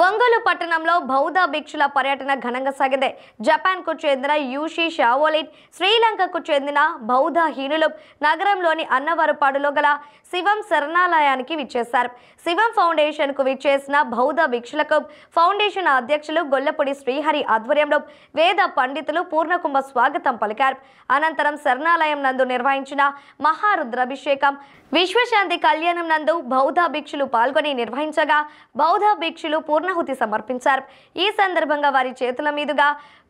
ఒంగోలు పట్టణంలో బౌద్ధ భిక్షుల పర్యటన ఘనంగా సాగింది. జపాన్కు చెందిన యూషి షావోలిన్, శ్రీలంకకు చెందిన బౌద్ధ హీనులు నగరంలోని అన్నవరపాడులో గల శివం శరణాలయానికి విచ్చేశారు. శివం ఫౌండేషన్కు విచ్చేసిన బౌద్ధ భిక్షులకు ఫౌండేషన్ అధ్యక్షులు గొల్లపూడి శ్రీహరి ఆధ్వర్యంలో వేద పండితులు పూర్ణకుంభ స్వాగతం పలికారు. అనంతరం శరణాలయం నందు నిర్వహించిన మహారుద్రాభిషేకం, విశ్వశాంతి కళ్యాణం నందు బౌద్ధ భిక్షులు పాల్గొని నిర్వహించగా బౌద్ధ భిక్షులు పూర్ణాహుతి సమర్పించారు. ఈ సందర్భంగా వారి చేతుల మీదుగా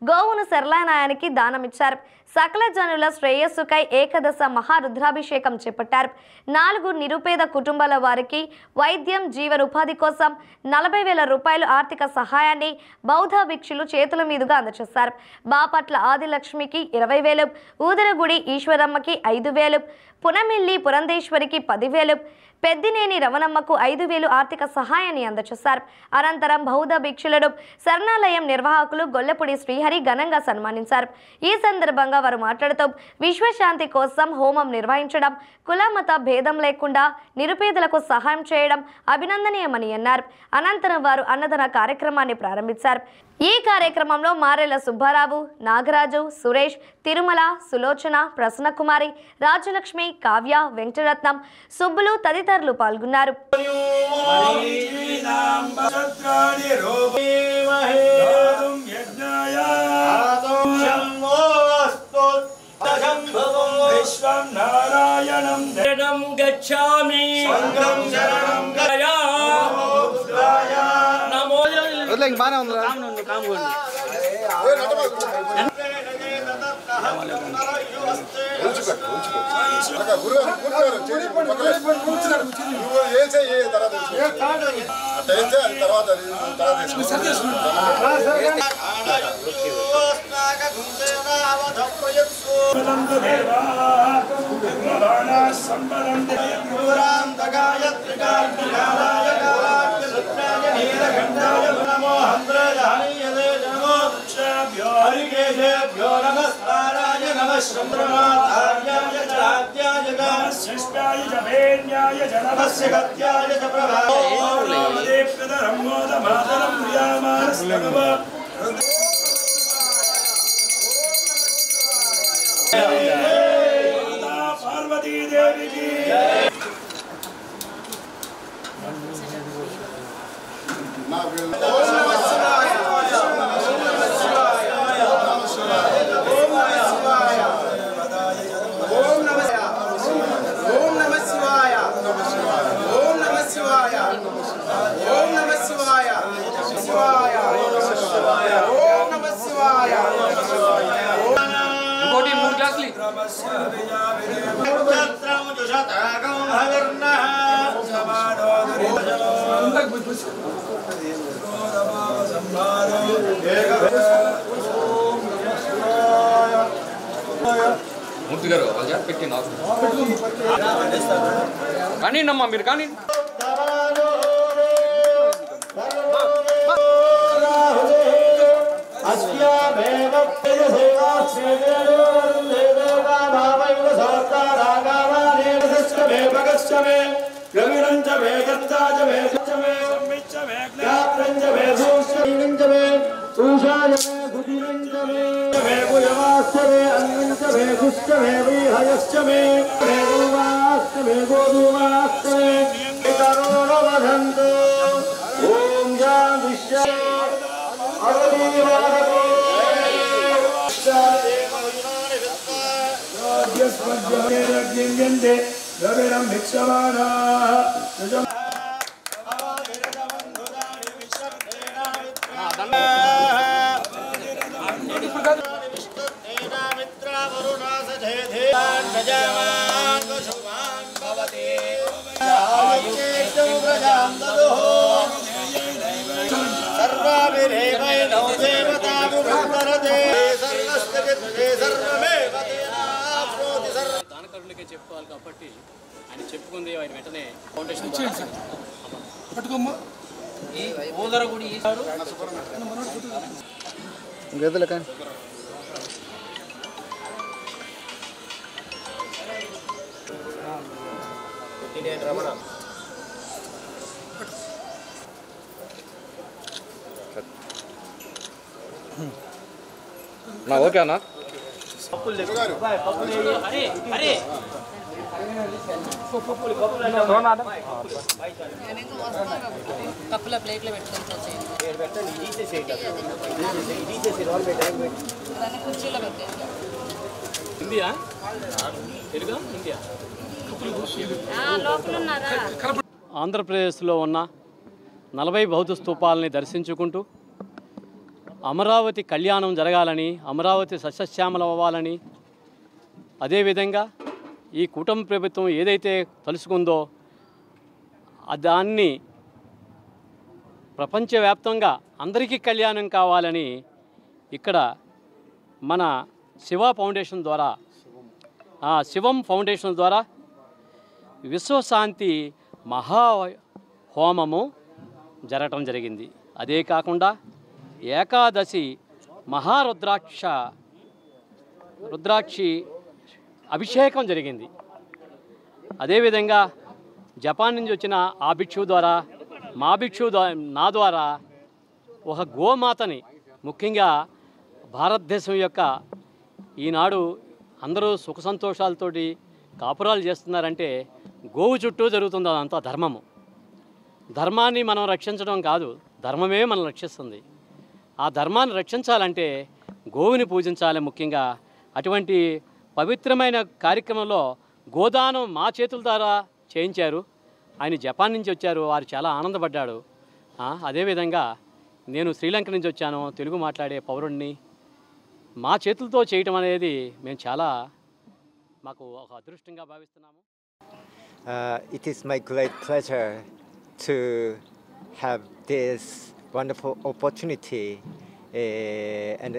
గోవును శరణాలయానికి దానమిచ్చారు. సకల జనుల శ్రేయస్సుకై ఏకదశ మహారుద్రాభిషేకం చేపట్టారు. 4 నిరుపేద కుటుంబాల వారికి వైద్యం, జీవనోపాధి కోసం 40,000 రూపాయలు ఆర్థిక సహాయాన్ని బౌద్ధ భిక్షులు చేతుల మీదుగా అందజేశారు. బాపట్ల ఆదిలక్ష్మికి 20,000, ఊదరగుడి ఈశ్వరమ్మకి 5,000, పునమిల్లి పురంధేశ్వరికి 10,000, పెద్దినేని రవణమ్మకు 5,000 ఆర్థిక సహాయాన్ని అందజేశారు. అనంతరం బౌద్ధ భిక్షులను శరణాలయం నిర్వాహకులు గొల్లపూడి శ్రీహరి ఘనంగా సన్మానించారు. ఈ సందర్భంగా వారు మాట్లాడుతూ విశ్వశాంతి కోసం హోమం నిర్వహించడం, కులమత భేదం లేకుండా నిరుపేదలకు సహాయం చేయడం అభినందనీయమని అన్నారు. అనంతరం వారు అన్నదాన కార్యక్రమాన్ని ప్రారంభించారు. ఈ కార్యక్రమంలో మారెల సుబ్బారావు, నాగరాజు, సురేష్, తిరుమల, సులోచన, ప్రసన్నకుమారి, రాజలక్ష్మి, కావ్య, వెంకటరత్నం, సుబ్బులు తదితరులు పాల్గొన్నారు. पार्वती देवी की మూర్తి గారు వాళ్ళు పెట్టి కానీ నమ్మా మీరు కానీ దానకరులకే చెప్పుకోవాలి కాబట్టి ఆయన చెప్పుకుంది ఆయన వెంటనే ఫౌండేషన్ ఈ ఊదరగుడి ఈసారు రమణ ఓకే అన్న. కప్పుల ప్లేట్లో పెట్టుకొని కుర్చీలో పెట్టేసి ఇండియా తెలుగా ఇండియా లోపల ఉన్నారా? ఆంధ్రప్రదేశ్లో ఉన్న 40 బౌద్ధ స్తూపాలని దర్శించుకుంటూ అమరావతి కళ్యాణం జరగాలని, అమరావతి సస్యశ్యామలం అవ్వాలని, అదేవిధంగా ఈ కూటమి ప్రభుత్వం ఏదైతే తలుసుకుందో దాన్ని ప్రపంచవ్యాప్తంగా అందరికీ కళ్యాణం కావాలని ఇక్కడ మన శివం ఫౌండేషన్ ద్వారా విశ్వశాంతి మహా హోమము జరగటం జరిగింది. అదే కాకుండా ఏకాదశి రుద్రాక్షి అభిషేకం జరిగింది. అదేవిధంగా జపాన్ నుంచి వచ్చిన ఆ భిక్షువు ద్వారా నా ద్వారా ఒక గోమాతని, ముఖ్యంగా భారతదేశం యొక్క ఈనాడు అందరూ సుఖ సంతోషాలతోటి కాపురాలు చేస్తున్నారంటే గోవు చుట్టూ జరుగుతుంది. అదంతా ధర్మము. ధర్మాన్ని మనం రక్షించడం కాదు, ధర్మమే మనం రక్షిస్తుంది. ఆ ధర్మాన్ని రక్షించాలంటే గోవుని పూజించాలి. ముఖ్యంగా అటువంటి పవిత్రమైన కార్యక్రమంలో గోదానం మా చేతుల ద్వారా చేయించారు. ఆయన జపాన్ నుంచి వచ్చారు, వారు చాలా ఆనందపడ్డాడు. అదేవిధంగా నేను శ్రీలంక నుంచి వచ్చాను, తెలుగు మాట్లాడే పౌరుణ్ణి. మా చేతులతో చేయటం అనేది మేము చాలా మాకు ఒక అదృష్టంగా భావిస్తున్నాము. It is my great pleasure to have this wonderful opportunity and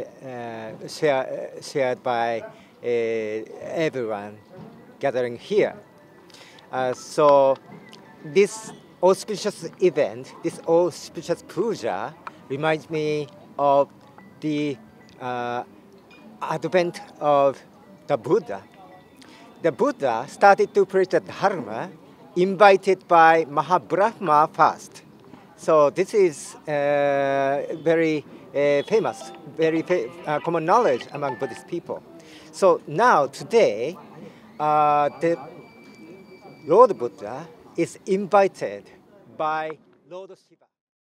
shared by everyone gathering here. So this auspicious event, this auspicious puja reminds me of the advent of the Buddha. The Buddha started to preach the Dharma invited by Mahabrahma first. So this is very famous, very common knowledge among Buddhist people. So now today, the Lord Buddha is invited by Lord Shiva.